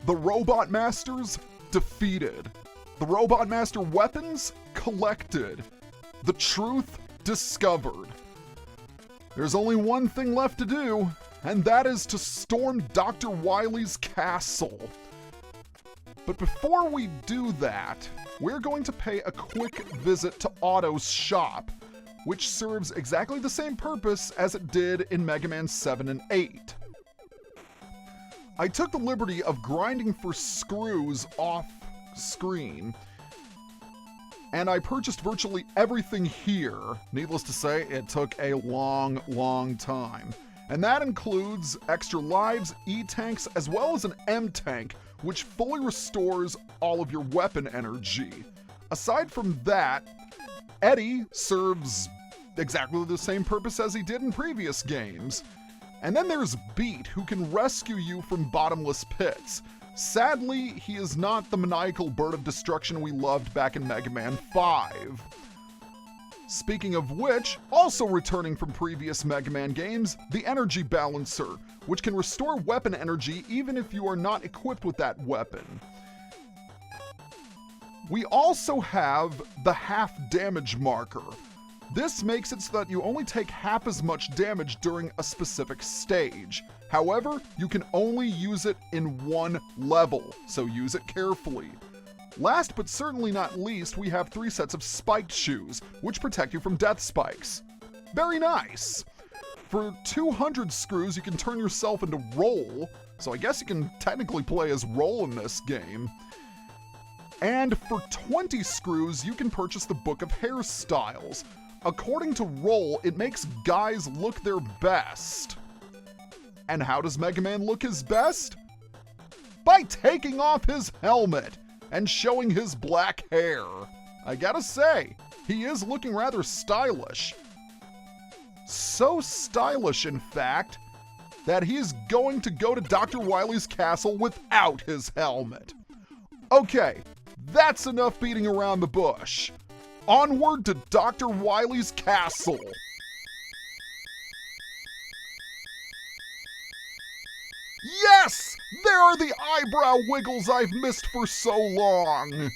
The Robot Masters defeated. The Robot Master weapons collected. The truth discovered. There's only one thing left to do, and that is to storm Dr. Wily's castle. But before we do that, we're going to pay a quick visit to Otto's shop, which serves exactly the same purpose as it did in Mega Man 7 and 8. I took the liberty of grinding for screws off screen, and I purchased virtually everything here. Needless to say, it took a long time. And that includes extra lives, E-tanks, as well as an M-tank, which fully restores all of your weapon energy. Aside from that, Eddie serves exactly the same purpose as he did in previous games. And then there's Beat, who can rescue you from bottomless pits. Sadly, he is not the maniacal bird of destruction we loved back in Mega Man 5. Speaking of which, also returning from previous Mega Man games, the Energy Balancer, which can restore weapon energy even if you are not equipped with that weapon. We also have the half damage marker. This makes it so that you only take half as much damage during a specific stage. However, you can only use it in one level, so use it carefully. Last but certainly not least, we have 3 sets of spiked shoes, which protect you from death spikes. Very nice! For 200 screws, you can turn yourself into Roll, so I guess you can technically play as Roll in this game. And for 20 screws, you can purchase the Book of Hairstyles. According to Roll, it makes guys look their best. And how does Mega Man look his best? By taking off his helmet and showing his black hair. I gotta say, he is looking rather stylish. So stylish, in fact, that he's going to go to Dr. Wily's castle without his helmet. Okay, that's enough beating around the bush. Onward to Dr. Wily's castle. Yes! There are the eyebrow wiggles I've missed for so long.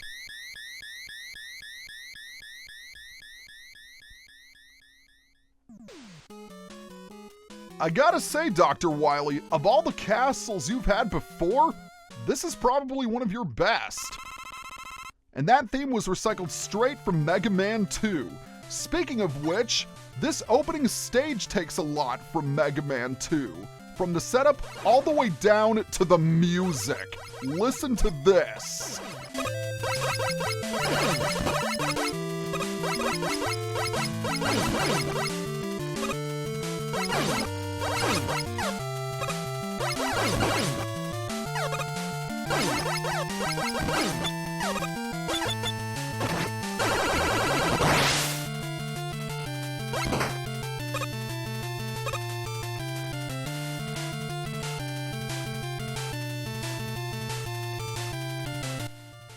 I gotta say, Dr. Wily, of all the castles you've had before, this is probably one of your best. And that theme was recycled straight from Mega Man 2. Speaking of which, this opening stage takes a lot from Mega Man 2. From the setup all the way down to the music. Listen to this.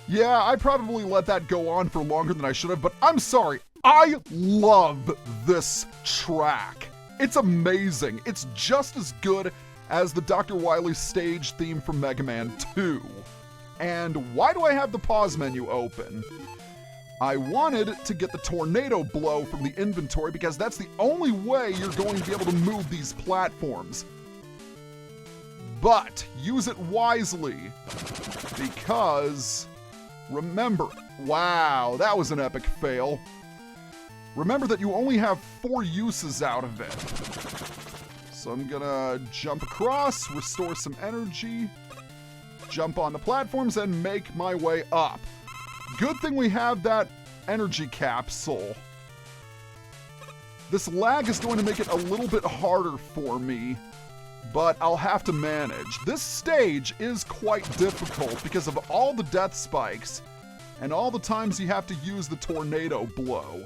Yeah, I probably let that go on for longer than I should have, but I'm sorry. I love this track. It's amazing. It's just as good as the Dr. Wily stage theme from Mega Man 2. And why do I have the pause menu open? I wanted to get the tornado blow from the inventory because that's the only way you're going to be able to move these platforms. But use it wisely, because remember, wow, that was an epic fail. Remember that you only have 4 uses out of it. So I'm gonna jump across, restore some energy, jump on the platforms, and make my way up. Good thing we have that energy capsule. This lag is going to make it a little bit harder for me, but I'll have to manage. This stage is quite difficult because of all the death spikes and all the times you have to use the tornado blow.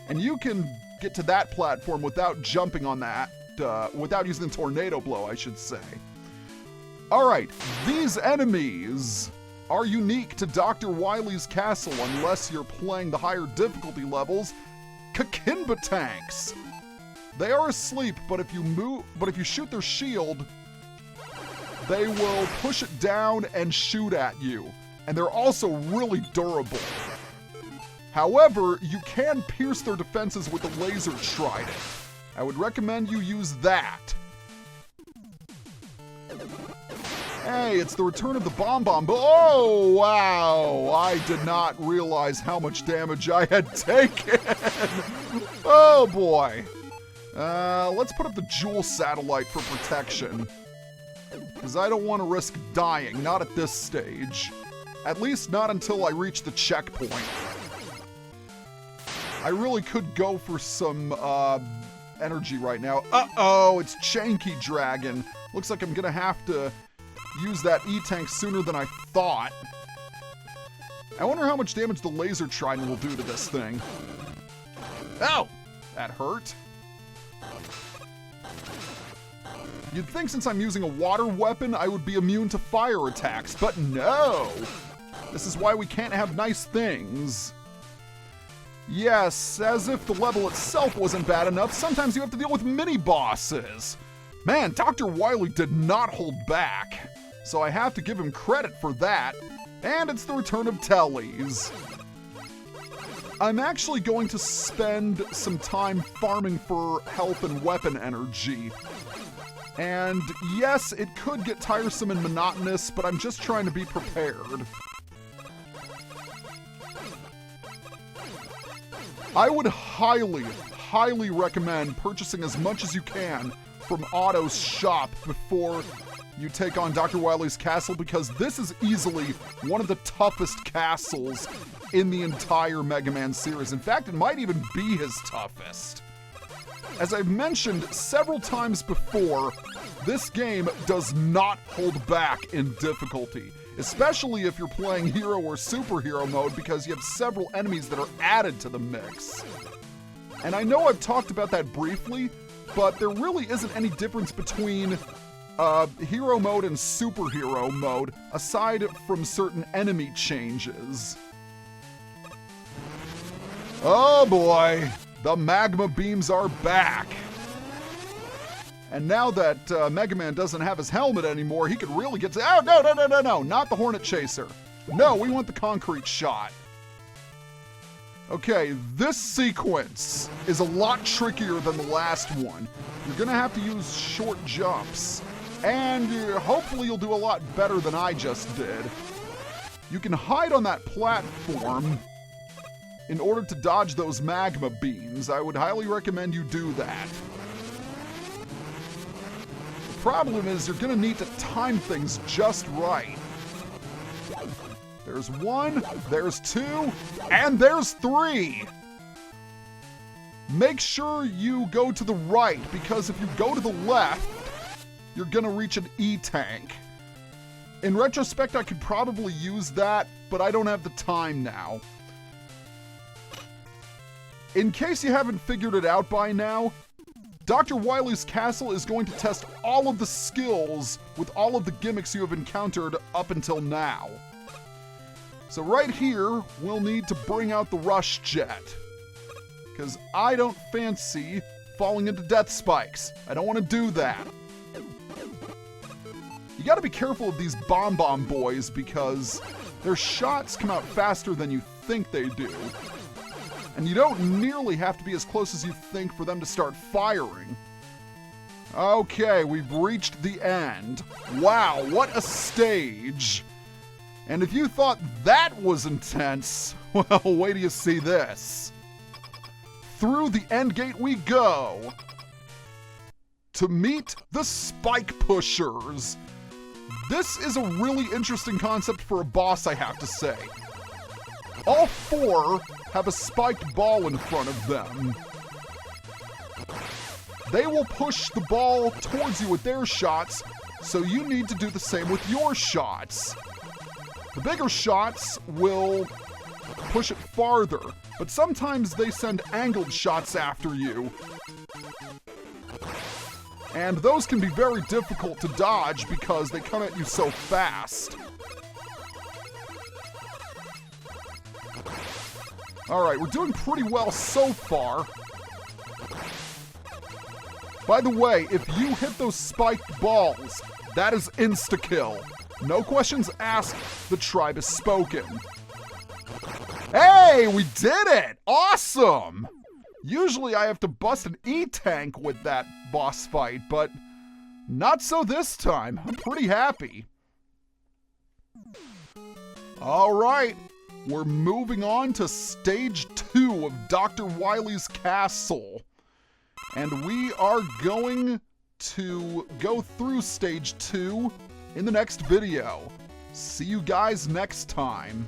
And you can get to that platform without jumping on that, without using the tornado blow, I should say. Alright, these enemies are unique to Dr. Wily's castle unless you're playing the higher difficulty levels. Kakimba tanks. They are asleep, but if you shoot their shield, they will push it down and shoot at you. And they're also really durable. However, you can pierce their defenses with the laser trident. I would recommend you use that. Hey, it's the return of the Bomb Bomb. Oh, wow. I did not realize how much damage I had taken. Oh, boy. Let's put up the Jewel Satellite for protection. Because I don't want to risk dying, not at this stage. At least not until I reach the checkpoint. I really could go for some energy right now. Uh-oh, it's Changkey Dragon. Looks like I'm going to have to use that E-Tank sooner than I thought. I wonder how much damage the laser trident will do to this thing. Ow! That hurt. You'd think since I'm using a water weapon, I would be immune to fire attacks, but no! This is why we can't have nice things. Yes, as if the level itself wasn't bad enough, sometimes you have to deal with mini-bosses. Man, Dr. Wily did not hold back. So I have to give him credit for that. And it's the return of Tellies. I'm actually going to spend some time farming for health and weapon energy. And yes, it could get tiresome and monotonous, but I'm just trying to be prepared. I would highly, highly recommend purchasing as much as you can from Otto's shop before you take on Dr. Wily's castle, because this is easily one of the toughest castles in the entire Mega Man series. In fact, it might even be his toughest. As I've mentioned several times before, this game does not hold back in difficulty, especially if you're playing hero or superhero mode, because you have several enemies that are added to the mix. And I know I've talked about that briefly, but there really isn't any difference between hero mode and superhero mode, aside from certain enemy changes. Oh boy, the magma beams are back. And now that Mega Man doesn't have his helmet anymore, he could really get to— oh, no, not the Hornet Chaser. No, we want the concrete shot. Okay, this sequence is a lot trickier than the last one. You're gonna have to use short jumps. And hopefully you'll do a lot better than I just did. You can hide on that platform in order to dodge those magma beams. I would highly recommend you do that. The problem is you're gonna need to time things just right. There's one, there's two, and there's three. Make sure you go to the right, because if you go to the left, you're gonna reach an E-Tank. In retrospect, I could probably use that, but I don't have the time now. In case you haven't figured it out by now, Dr. Wily's castle is going to test all of the skills with all of the gimmicks you have encountered up until now. So right here, we'll need to bring out the rush jet, because I don't fancy falling into death spikes. I don't want to do that. You gotta be careful of these Bomb Bomb boys, because their shots come out faster than you think they do. And you don't nearly have to be as close as you think for them to start firing. Okay, we've reached the end. Wow, what a stage. And if you thought that was intense, well, wait till you see this. Through the end gate we go to meet the Spike Pushers. This is a really interesting concept for a boss, I have to say. All four have a spiked ball in front of them. They will push the ball towards you with their shots, so you need to do the same with your shots. The bigger shots will push it farther, but sometimes they send angled shots after you. And those can be very difficult to dodge because they come at you so fast. Alright, we're doing pretty well so far. By the way, if you hit those spiked balls, That is insta-kill. No questions asked, the tribe is spoken. Hey, we did it! Awesome! Usually I have to bust an E-tank with that boss fight, but not so this time. I'm pretty happy. All right, we're moving on to stage 2 of Dr. Wily's castle. And we are going to go through stage 2 in the next video. See you guys next time.